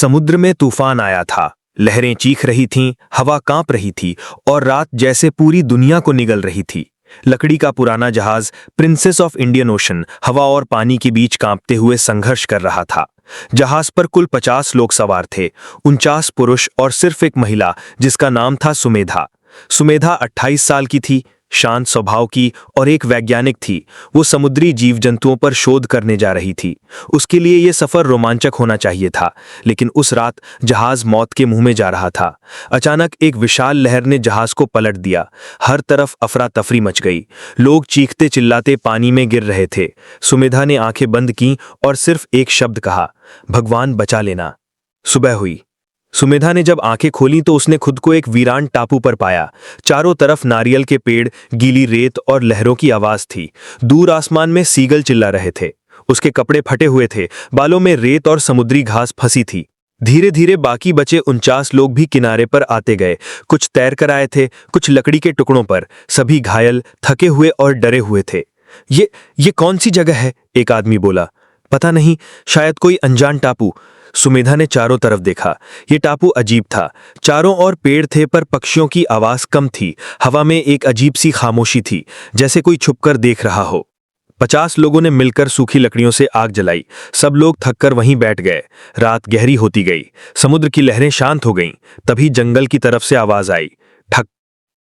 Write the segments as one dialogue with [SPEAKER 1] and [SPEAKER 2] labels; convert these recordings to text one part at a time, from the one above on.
[SPEAKER 1] समुद्र में तूफान आया था। लहरें चीख रही थीं, हवा कांप रही थी और रात जैसे पूरी दुनिया को निगल रही थी। लकड़ी का पुराना जहाज प्रिंसेस ऑफ इंडियन ओशन हवा और पानी के बीच कांपते हुए संघर्ष कर रहा था। जहाज पर कुल 50 लोग सवार थे, 49 पुरुष और सिर्फ एक महिला जिसका नाम था सुमेधा। सुमेधा 28 साल की थी, शांत स्वभाव की और एक वैज्ञानिक थी। वो समुद्री जीव जंतुओं पर शोध करने जा रही थी। उसके लिए यह सफर रोमांचक होना चाहिए था, लेकिन उस रात जहाज मौत के मुंह में जा रहा था। अचानक एक विशाल लहर ने जहाज को पलट दिया। हर तरफ अफरा तफरी मच गई। लोग चीखते चिल्लाते पानी में गिर रहे थे। सुमेधा ने आंखें बंद कीं और सिर्फ एक शब्द कहा, भगवान बचा लेना। सुबह हुई। सुमेधा ने जब आंखें खोलीं तो उसने खुद को एक वीरान टापू पर पाया। चारों तरफ नारियल के पेड़, गीली रेत और लहरों की आवाज थी। दूर आसमान में सीगल चिल्ला रहे थे। उसके कपड़े फटे हुए थे, बालों में रेत और समुद्री घास फंसी थी। धीरे धीरे बाकी बचे 49 लोग भी किनारे पर आते गए। कुछ तैर कर आए थे, कुछ लकड़ी के टुकड़ों पर। सभी घायल, थके हुए और डरे हुए थे। ये कौन सी जगह है? एक आदमी बोला। पता नहीं, शायद कोई अनजान टापू। सुमेधा ने चारों तरफ देखा। ये टापू अजीब था। चारों ओर पेड़ थे पर पक्षियों की आवाज कम थी। हवा में एक अजीब सी खामोशी थी, जैसे कोई छुपकर देख रहा हो। 50 लोगों ने मिलकर सूखी लकड़ियों से आग जलाई। सब लोग थककर वहीं बैठ गए। रात गहरी होती गई। समुद्र की लहरें शांत हो गईं। तभी जंगल की तरफ से आवाज आई, ठक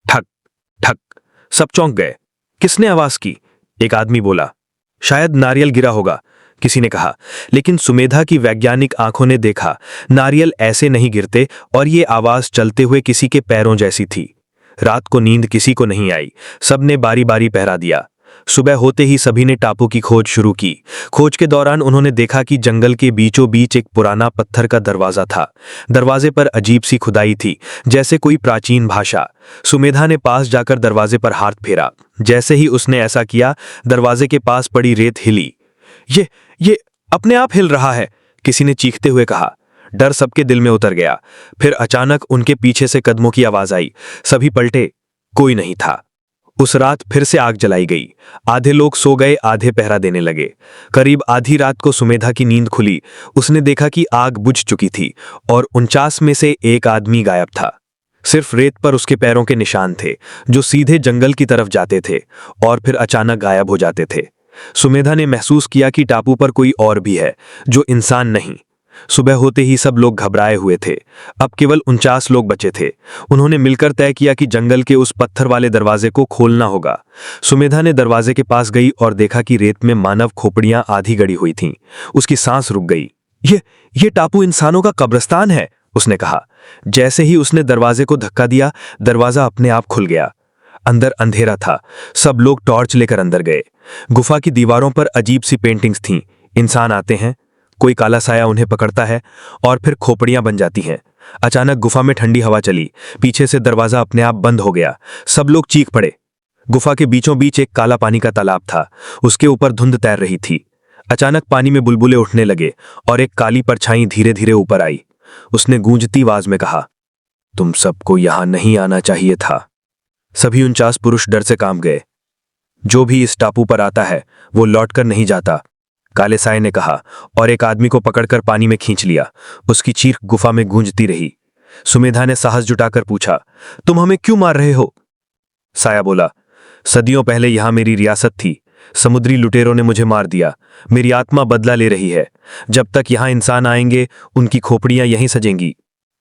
[SPEAKER 1] ठक ठक। सब चौंक गए। किसने आवाज की? एक आदमी बोला। शायद नारियल गिरा होगा, किसी ने कहा। लेकिन सुमेधा की वैज्ञानिक आंखों ने देखा, नारियल ऐसे नहीं गिरते और ये आवाज चलते हुए किसी के पैरों जैसी थी। रात को नींद किसी को नहीं आई। सबने बारी बारी पहरा दिया। सुबह होते ही सभी ने टापू की खोज शुरू की। खोज के दौरान उन्होंने देखा कि जंगल के बीचों बीच एक पुराना पत्थर का दरवाजा था। दरवाजे पर अजीब सी खुदाई थी, जैसे कोई प्राचीन भाषा। सुमेधा ने पास जाकर दरवाजे पर हाथ फेरा। जैसे ही उसने ऐसा किया, दरवाजे के पास पड़ी रेत हिली। ये अपने आप हिल रहा है, किसी ने चीखते हुए कहा। डर सबके दिल में उतर गया। फिर अचानक उनके पीछे से कदमों की आवाज आई। सभी पलटे, कोई नहीं था। उस रात फिर से आग जलाई गई। आधे लोग सो गए, आधे पहरा देने लगे। करीब आधी रात को सुमेधा की नींद खुली। उसने देखा कि आग बुझ चुकी थी और 49 में से एक आदमी गायब था। सिर्फ रेत पर उसके पैरों के निशान थे, जो सीधे जंगल की तरफ जाते थे और फिर अचानक गायब हो जाते थे। सुमेधा ने महसूस किया कि टापू पर कोई और भी है, जो इंसान नहीं। सुबह होते ही सब लोग घबराए हुए थे। अब केवल 49 लोग बचे थे। उन्होंने मिलकर तय किया कि जंगल के उस पत्थर वाले दरवाजे को खोलना होगा। सुमेधा ने दरवाजे के पास गई और देखा कि रेत में मानव खोपड़ियां आधी गड़ी हुई थीं। उसकी सांस रुक गई। ये टापू इंसानों का कब्रिस्तान है, उसने कहा। जैसे ही उसने दरवाजे को धक्का दिया, दरवाजा अपने आप खुल गया। अंदर अंधेरा था। सब लोग टॉर्च लेकर अंदर गए। गुफा की दीवारों पर अजीब सी पेंटिंग्स थीं। इंसान आते हैं, कोई काला साया उन्हें पकड़ता है और फिर खोपड़ियां बन जाती हैं। अचानक गुफा में ठंडी हवा चली। पीछे से दरवाजा अपने आप बंद हो गया। सब लोग चीख पड़े। गुफा के बीचों बीच एक काला पानी का तालाब था। उसके ऊपर धुंध तैर रही थी। अचानक पानी में बुलबुले उठने लगे और एक काली परछाई धीरे धीरे ऊपर आई। उसने गूंजती आवाज में कहा, तुम सबको यहां नहीं आना चाहिए था। सभी 49 पुरुष डर से कांप गए। जो भी इस टापू पर आता है वो लौटकर नहीं जाता, काले साये ने कहा और एक आदमी को पकड़कर पानी में खींच लिया। उसकी चीख गुफा में गूंजती रही। सुमेधा ने साहस जुटाकर पूछा, तुम हमें क्यों मार रहे हो? साया बोला, सदियों पहले यहां मेरी रियासत थी। समुद्री लुटेरों ने मुझे मार दिया। मेरी आत्मा बदला ले रही है। जब तक यहां इंसान आएंगे, उनकी खोपड़ियां यहीं सजेंगी।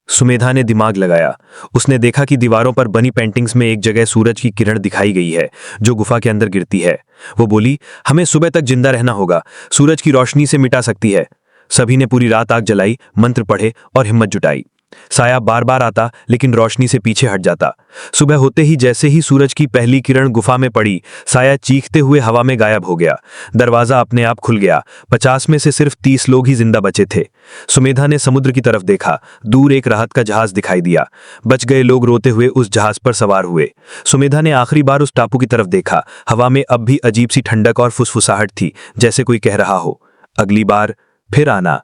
[SPEAKER 1] सुमेधा ने दिमाग लगाया। उसने देखा कि दीवारों पर बनी पेंटिंग्स में एक जगह सूरज की किरण दिखाई गई है, जो गुफा के अंदर गिरती है। वो बोली, हमें सुबह तक जिंदा रहना होगा। सूरज की रोशनी से मिटा सकती है। सभी ने पूरी रात आग जलाई, मंत्र पढ़े और हिम्मत जुटाई। साया बार बार आता, लेकिन रोशनी से पीछे हट जाता। सुबह होते ही जैसे ही सूरज की पहली किरण गुफा में पड़ी, साया चीखते हुए हवा में गायब हो गया। दरवाजा अपने आप खुल गया। 50 में से सिर्फ 30 लोग ही जिंदा बचे थे। सुमेधा ने समुद्र की तरफ देखा। दूर एक राहत का जहाज दिखाई दिया। बच गए लोग रोते हुए उस जहाज पर सवार हुए। सुमेधा ने आखिरी बार उस टापू की तरफ देखा। हवा में अब भी अजीब सी ठंडक और फुसफुसाहट थी, जैसे कोई कह रहा हो, अगली बार फिर आना।